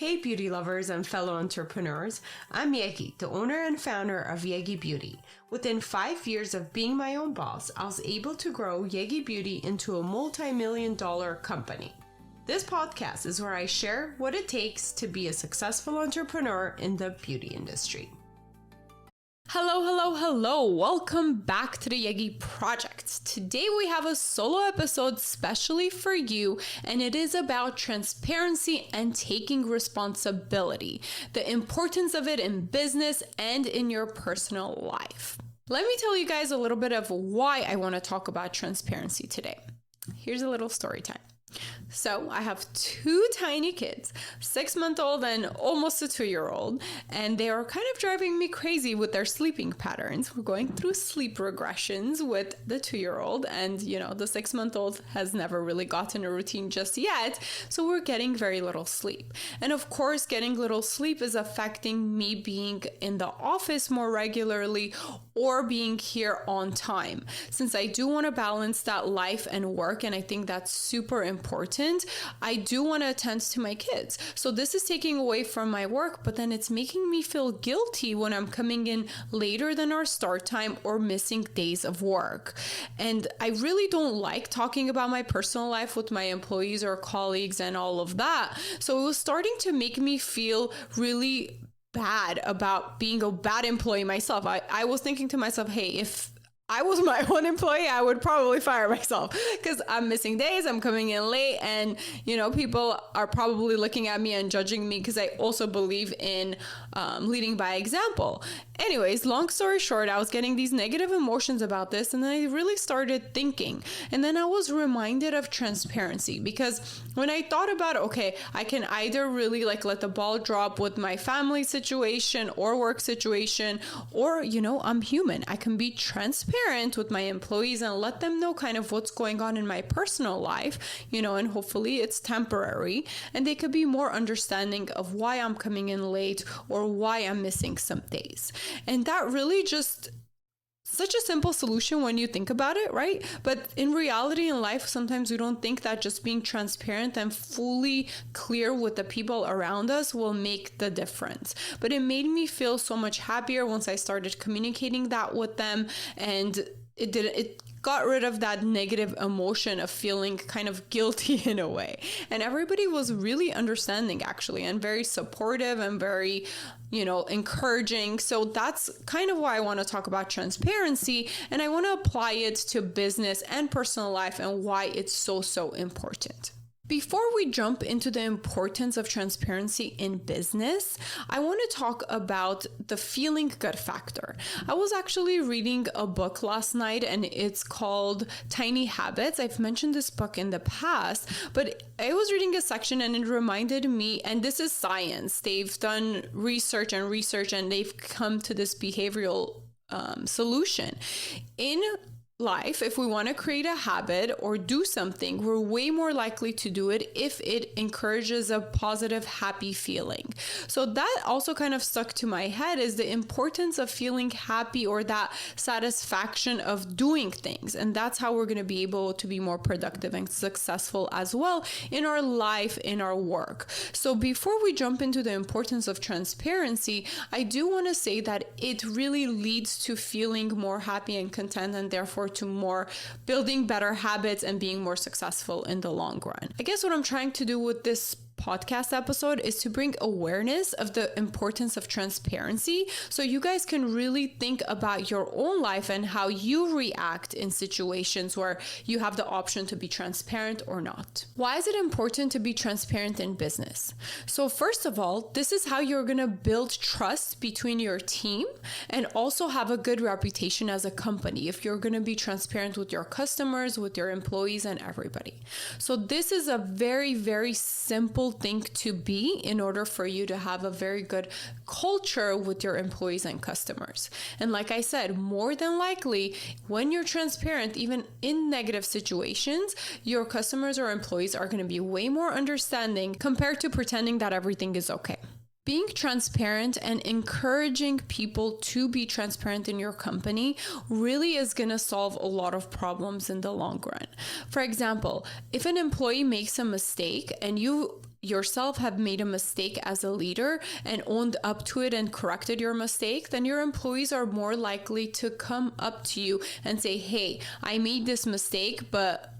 Hey beauty lovers and fellow entrepreneurs, I'm Yegi, the owner and founder of Yegi Beauty. Within 5 years of being my own boss, I was able to grow Yegi Beauty into a multi-million-dollar company. This podcast is where I share what it takes to be a successful entrepreneur in the beauty industry. Hello. Welcome back to the Yegi Project. Today we have a solo episode specially for you, and it is about transparency and taking responsibility, the importance of it in business and in your personal life. Let me tell you guys a little bit of why I want to talk about transparency today. Here's a little story time. So I have two tiny kids, 6-month-old and almost a 2-year-old, and they are kind of driving me crazy with their sleeping patterns. We're going through sleep regressions with the 2-year-old, and the 6-month-old has never really gotten a routine just yet, so we're getting very little sleep. And of course, getting little sleep is affecting me being in the office more regularly or being here on time. Since I do want to balance that life and work, and I think that's super important, I do want to attend to my kids. So this is taking away from my work, but then it's making me feel guilty when I'm coming in later than our start time or missing days of work. And I really don't like talking about my personal life with my employees or colleagues and all of that. So it was starting to make me feel really bad about being a bad employee myself. I was thinking to myself, hey, if I was my own employee, I would probably fire myself because I'm missing days, I'm coming in late, and people are probably looking at me and judging me because I also believe in leading by example. Anyways, long story short, I was getting these negative emotions about this, and then I really started thinking, and then I was reminded of transparency, because when I thought about, okay, I can either really let the ball drop with my family situation or work situation, or I'm human, I can be transparent with my employees and let them know kind of what's going on in my personal life, and hopefully it's temporary, and they could be more understanding of why I'm coming in late or why I'm missing some days. And that really just such a simple solution when you think about it, right? But in reality, in life, sometimes we don't think that just being transparent and fully clear with the people around us will make the difference. But it made me feel so much happier once I started communicating that with them, and it got rid of that negative emotion of feeling kind of guilty in a way. And everybody was really understanding, actually, and very supportive and very, encouraging. So that's kind of why I want to talk about transparency, and I want to apply it to business and personal life and why it's so important. Before we jump into the importance of transparency in business, I want to talk about the feeling good factor. I was actually reading a book last night, and it's called Tiny Habits. I've mentioned this book in the past, but I was reading a section and it reminded me, and this is science. They've done research and they've come to this behavioral solution. In life, if we want to create a habit or do something, we're way more likely to do it if it encourages a positive, happy feeling. So that also kind of stuck to my head, is the importance of feeling happy or that satisfaction of doing things. And that's how we're going to be able to be more productive and successful as well in our life, in our work. So before we jump into the importance of transparency, I do want to say that it really leads to feeling more happy and content, and therefore to more building better habits and being more successful in the long run. I guess what I'm trying to do with this podcast episode is to bring awareness of the importance of transparency, so you guys can really think about your own life and how you react in situations where you have the option to be transparent or not. Why is it important to be transparent in business? So first of all, this is how you're going to build trust between your team and also have a good reputation as a company if you're going to be transparent with your customers, with your employees, and everybody. So this is a very simple thing to be in order for you to have a very good culture with your employees and customers. And like I said, more than likely, when you're transparent, even in negative situations, your customers or employees are going to be way more understanding compared to pretending that everything is okay. Being transparent and encouraging people to be transparent in your company really is going to solve a lot of problems in the long run. For example, if an employee makes a mistake and you yourself have made a mistake as a leader and owned up to it and corrected your mistake, then your employees are more likely to come up to you and say, hey, I made this mistake, but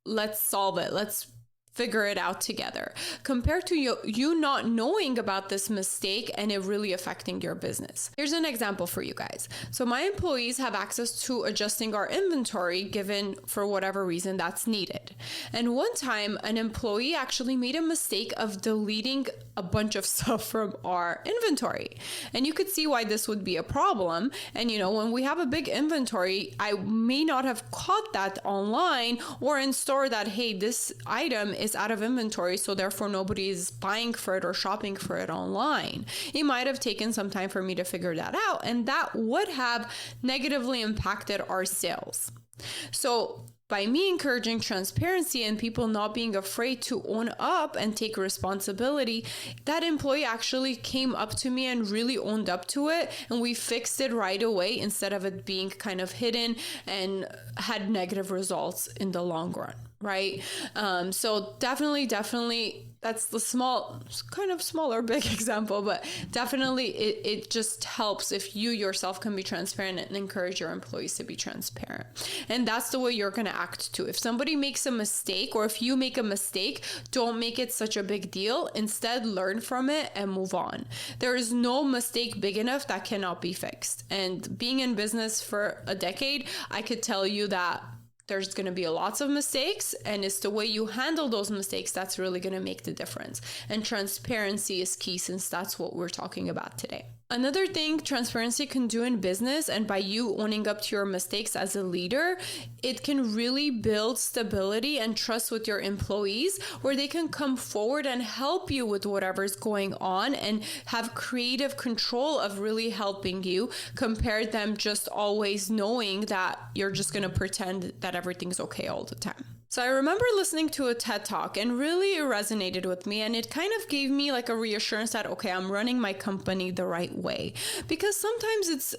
let's solve it. Let's figure it out together, compared to you not knowing about this mistake and it really affecting your business. Here's an example for you guys. So my employees have access to adjusting our inventory given for whatever reason that's needed. And one time an employee actually made a mistake of deleting a bunch of stuff from our inventory. And you could see why this would be a problem. And when we have a big inventory, I may not have caught that online or in store that, hey, this item is out of inventory, so therefore nobody is buying for it or shopping for it online. It might have taken some time for me to figure that out, and that would have negatively impacted our sales. So by me encouraging transparency and people not being afraid to own up and take responsibility, that employee actually came up to me and really owned up to it, and we fixed it right away instead of it being kind of hidden and had negative results in the long run. Right? So definitely, that's the kind of smaller, big example, but definitely it just helps if you yourself can be transparent and encourage your employees to be transparent. And that's the way you're going to act too. If somebody makes a mistake, or if you make a mistake, don't make it such a big deal. Instead, learn from it and move on. There is no mistake big enough that cannot be fixed. And being in business for a decade, I could tell you that there's going to be lots of mistakes, and it's the way you handle those mistakes that's really going to make the difference. And transparency is key, since that's what we're talking about today. Another thing transparency can do in business, and by you owning up to your mistakes as a leader, it can really build stability and trust with your employees, where they can come forward and help you with whatever's going on and have creative control of really helping you, compared them just always knowing that you're just going to pretend that everything's okay all the time. So I remember listening to a TED Talk, and really it resonated with me, and it kind of gave me like a reassurance that, okay, I'm running my company the right way. Because sometimes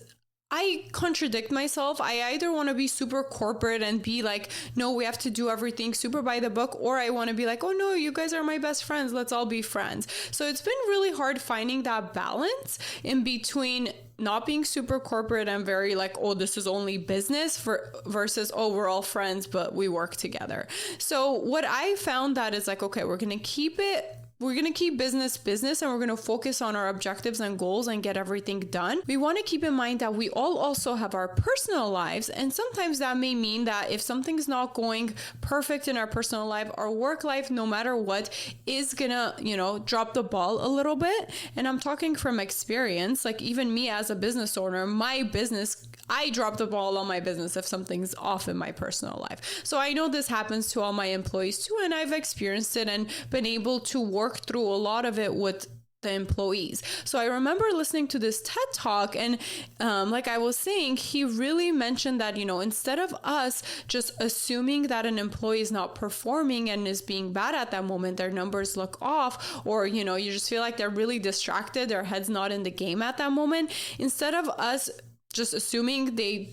I contradict myself. I either want to be super corporate and be like, no, we have to do everything super by the book, or I want to be like, oh no, you guys are my best friends. Let's all be friends. So it's been really hard finding that balance in between not being super corporate and very like, oh, this is only business versus, oh, we're all friends, but we work together. So what I found that is like, okay, we're going to keep business, and we're going to focus on our objectives and goals and get everything done. We want to keep in mind that we all also have our personal lives. And sometimes that may mean that if something's not going perfect in our personal life, our work life, no matter what, is going to, drop the ball a little bit. And I'm talking from experience, like even me as a business owner, I drop the ball on my business if something's off in my personal life. So I know this happens to all my employees too, and I've experienced it and been able to work through a lot of it with the employees. So I remember listening to this TED Talk, and like I was saying, he really mentioned that, instead of us just assuming that an employee is not performing and is being bad at that moment, their numbers look off, or, you just feel like they're really distracted, their head's not in the game at that moment, instead of us just assuming they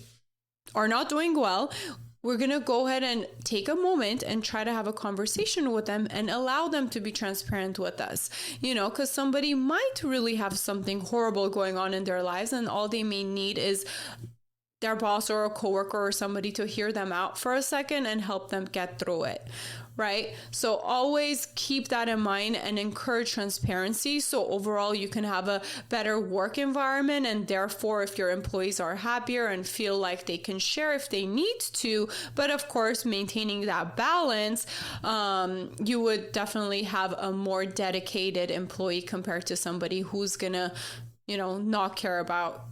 are not doing well, we're going to go ahead and take a moment and try to have a conversation with them and allow them to be transparent with us, because somebody might really have something horrible going on in their lives, and all they may need is their boss or a coworker or somebody to hear them out for a second and help them get through it. Right? So always keep that in mind and encourage transparency. So overall, you can have a better work environment. And therefore, if your employees are happier and feel like they can share if they need to, but of course, maintaining that balance, you would definitely have a more dedicated employee compared to somebody who's gonna, not care about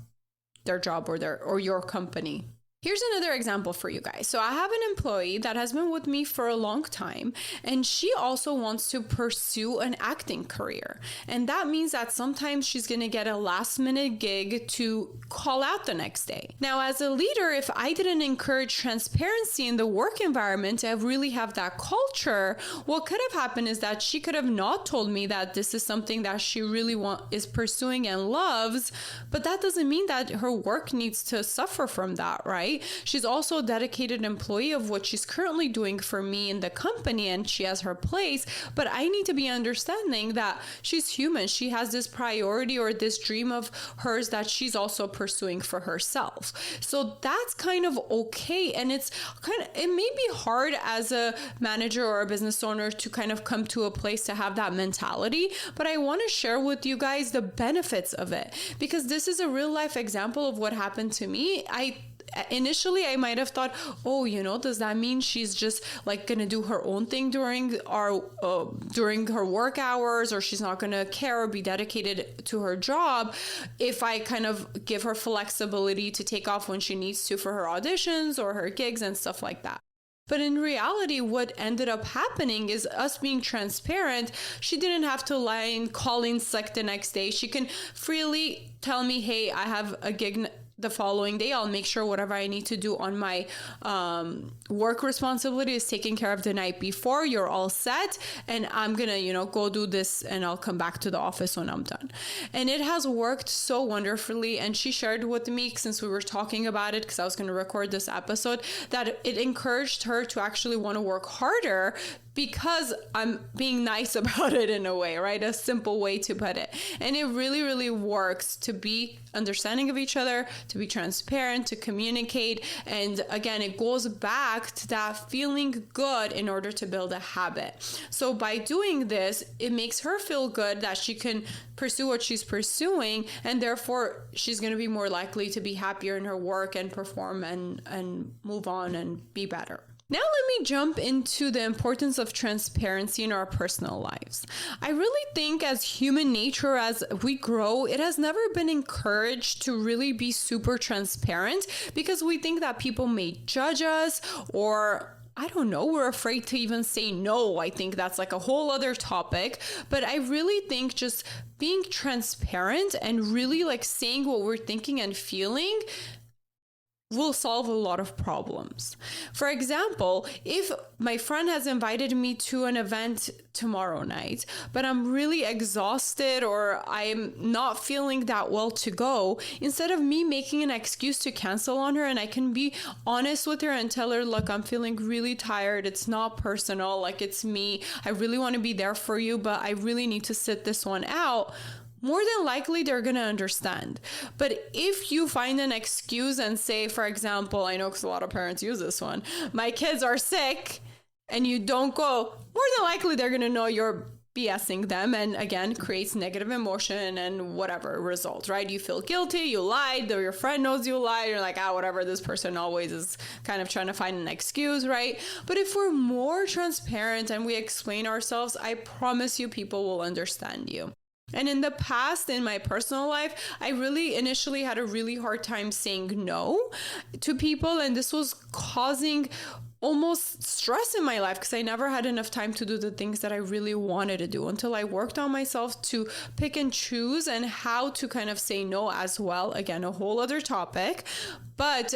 their job or your company. Here's another example for you guys. So I have an employee that has been with me for a long time, and she also wants to pursue an acting career. And that means that sometimes she's going to get a last minute gig to call out the next day. Now, as a leader, if I didn't encourage transparency in the work environment to really have that culture, what could have happened is that she could have not told me that this is something that she really is pursuing and loves, but that doesn't mean that her work needs to suffer from that, right? right? She's also a dedicated employee of what she's currently doing for me in the company, and she has her place. But I need to be understanding that she's human. She has this priority or this dream of hers that she's also pursuing for herself. So that's kind of okay. And it may be hard as a manager or a business owner to kind of come to a place to have that mentality, but I want to share with you guys the benefits of it, because this is a real life example of what happened to me. Initially, I might have thought, oh, does that mean she's just like going to do her own thing during her work hours, or she's not going to care or be dedicated to her job if I kind of give her flexibility to take off when she needs to for her auditions or her gigs and stuff like that. But in reality, what ended up happening is us being transparent. She didn't have to call in sick the next day. She can freely tell me, hey, I have a gig the following day. I'll make sure whatever I need to do on my work responsibility is taken care of the night before. You're all set. And I'm going to, go do this, and I'll come back to the office when I'm done. And it has worked so wonderfully. And she shared with me, since we were talking about it, because I was going to record this episode, that it encouraged her to actually want to work harder, because I'm being nice about it in a way, right? A simple way to put it. And it really, really works to be understanding of each other, to be transparent, to communicate. And again, it goes back to that feeling good in order to build a habit. So by doing this, it makes her feel good that she can pursue what she's pursuing, and therefore she's going to be more likely to be happier in her work and perform and move on and be better. Now let me jump into the importance of transparency in our personal lives. I really think as human nature, as we grow, it has never been encouraged to really be super transparent, because we think that people may judge us, or I don't know, we're afraid to even say no. I think that's like a whole other topic. But I really think just being transparent and really like saying what we're thinking and feeling will solve a lot of problems. For example, if my friend has invited me to an event tomorrow night, but I'm really exhausted or I'm not feeling that well to go, instead of me making an excuse to cancel on her, and I can be honest with her and tell her, look, I'm feeling really tired. It's not personal. Like, it's me. I really want to be there for you, but I really need to sit this one out. More than likely, they're going to understand. But if you find an excuse and say, for example, I know because a lot of parents use this one, my kids are sick, and you don't go, more than likely, they're going to know you're BSing them, and again, creates negative emotion and whatever results, right? You feel guilty, you lied, or your friend knows you lied, you're like, whatever, this person always is kind of trying to find an excuse, right? But if we're more transparent and we explain ourselves, I promise you people will understand you. And in the past, in my personal life, I really initially had a really hard time saying no to people. And this was causing almost stress in my life, because I never had enough time to do the things that I really wanted to do, until I worked on myself to pick and choose and how to kind of say no as well. Again, a whole other topic. But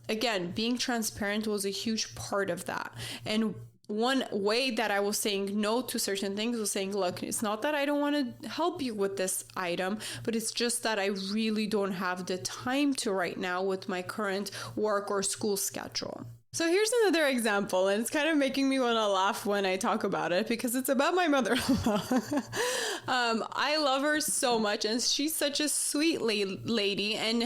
again, being transparent was a huge part of that. And one way that I was saying no to certain things was saying, look, it's not that I don't want to help you with this item, but it's just that I really don't have the time to right now with my current work or school schedule. So here's another example, and it's kind of making me want to laugh when I talk about it, because it's about my mother-in-law. I love her so much, and she's such a sweet lady, and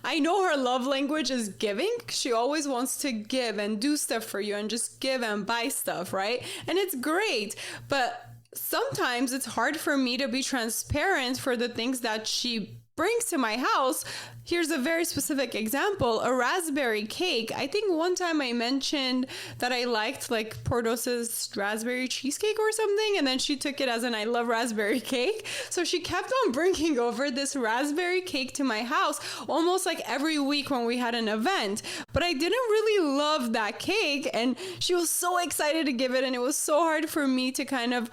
I know her love language is giving. She always wants to give and do stuff for you and just give and buy stuff, right? And it's great, but sometimes it's hard for me to be transparent for the things that she brings to my house. Here's a very specific example, a raspberry cake. I think one time I mentioned that I liked like Pordos's raspberry cheesecake or something, and then she took it as an I love raspberry cake. So she kept on bringing over this raspberry cake to my house almost like every week when we had an event. But I didn't really love that cake, and she was so excited to give it, and it was so hard for me to kind of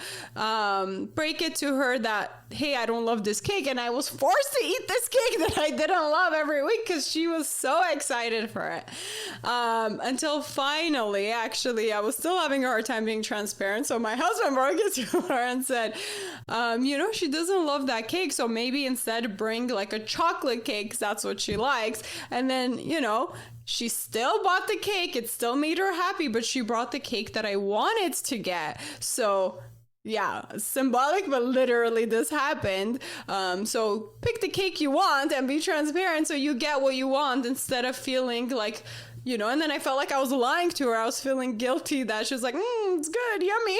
break it to her that hey, I don't love this cake. And I was forced to eat this cake that I didn't love every week because she was so excited for it. Until finally, actually, I was still having a hard time being transparent. So my husband broke it to her and said, she doesn't love that cake. So maybe instead bring like a chocolate cake, because that's what she likes. And then, she still bought the cake. It still made her happy, but she brought the cake that I wanted to get. So yeah, symbolic, but literally this happened. So pick the cake you want and be transparent so you get what you want instead of feeling like, and then I felt like I was lying to her. I was feeling guilty that she was like, it's good, yummy.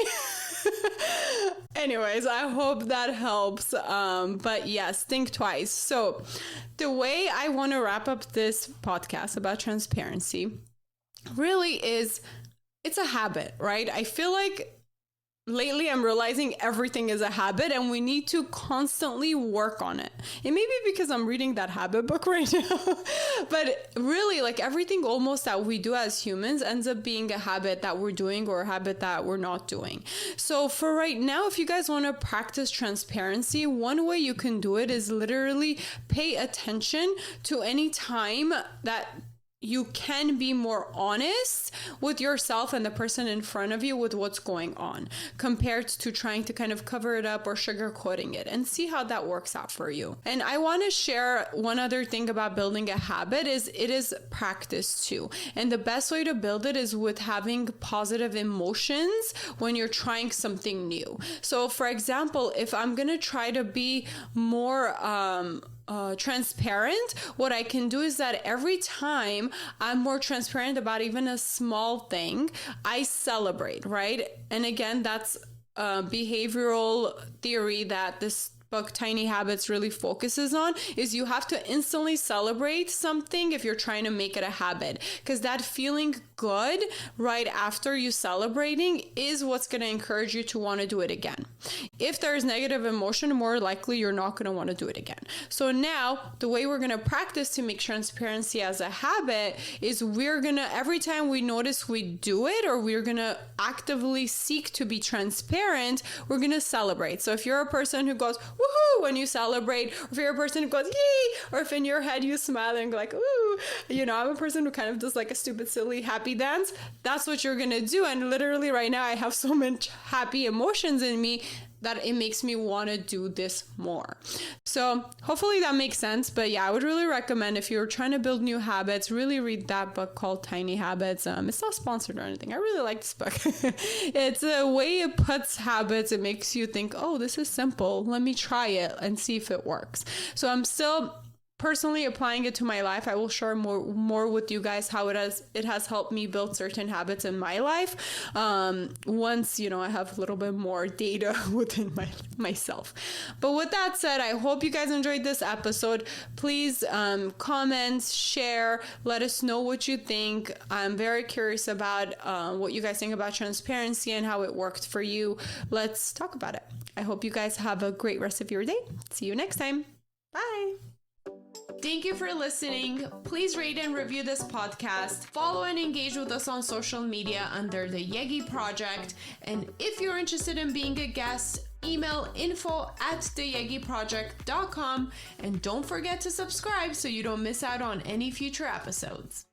Anyways, I hope that helps. But yes, think twice. So the way I want to wrap up this podcast about transparency really is, it's a habit, right? I feel like lately I'm realizing everything is a habit and we need to constantly work on it. It may be because I'm reading that habit book right now, but really like everything almost that we do as humans ends up being a habit that we're doing or a habit that we're not doing. So for right now, if you guys want to practice transparency, one way you can do it is literally pay attention to any time that you can be more honest with yourself and the person in front of you with what's going on compared to trying to kind of cover it up or sugarcoating it, and see how that works out for you. And I want to share one other thing about building a habit is it is practice too. And the best way to build it is with having positive emotions when you're trying something new. So for example, if I'm going to try to be more transparent, what I can do is that every time I'm more transparent about even a small thing, I celebrate, right? And again, that's behavioral theory that this book Tiny Habits really focuses on, is you have to instantly celebrate something if you're trying to make it a habit, because that feeling good right after you celebrating is what's going to encourage you to want to do it again. If there's negative emotion, more likely you're not going to want to do it again. So now the way we're going to practice to make transparency as a habit is we're going to, every time we notice we do it, or we're going to actively seek to be transparent, we're going to celebrate. So if you're a person who goes woohoo when you celebrate, or if you're a person who goes yay, or if in your head you smile and go like ooh, I'm a person who kind of does like a stupid silly happy dance, that's what you're gonna do. And literally right now I have so much happy emotions in me that it makes me want to do this more. So hopefully that makes sense. But yeah, I would really recommend, if you're trying to build new habits, really read that book called Tiny Habits. It's not sponsored or anything. I really like this book. It's a way it puts habits. It makes you think, oh, this is simple. Let me try it and see if it works. So I'm still personally applying it to my life. I will share more with you guys how it has helped me build certain habits in my life once I have a little bit more data within myself. But with that said, I hope you guys enjoyed this episode. Please comment, share, let us know what you think. I'm very curious about what you guys think about transparency and how it worked for you. Let's talk about it. I hope you guys have a great rest of your day. See you next time. Bye. Thank you for listening. Please rate and review this podcast. Follow and engage with us on social media under the Yegi Project. And if you're interested in being a guest, email info@theyegiproject.com. And don't forget to subscribe so you don't miss out on any future episodes.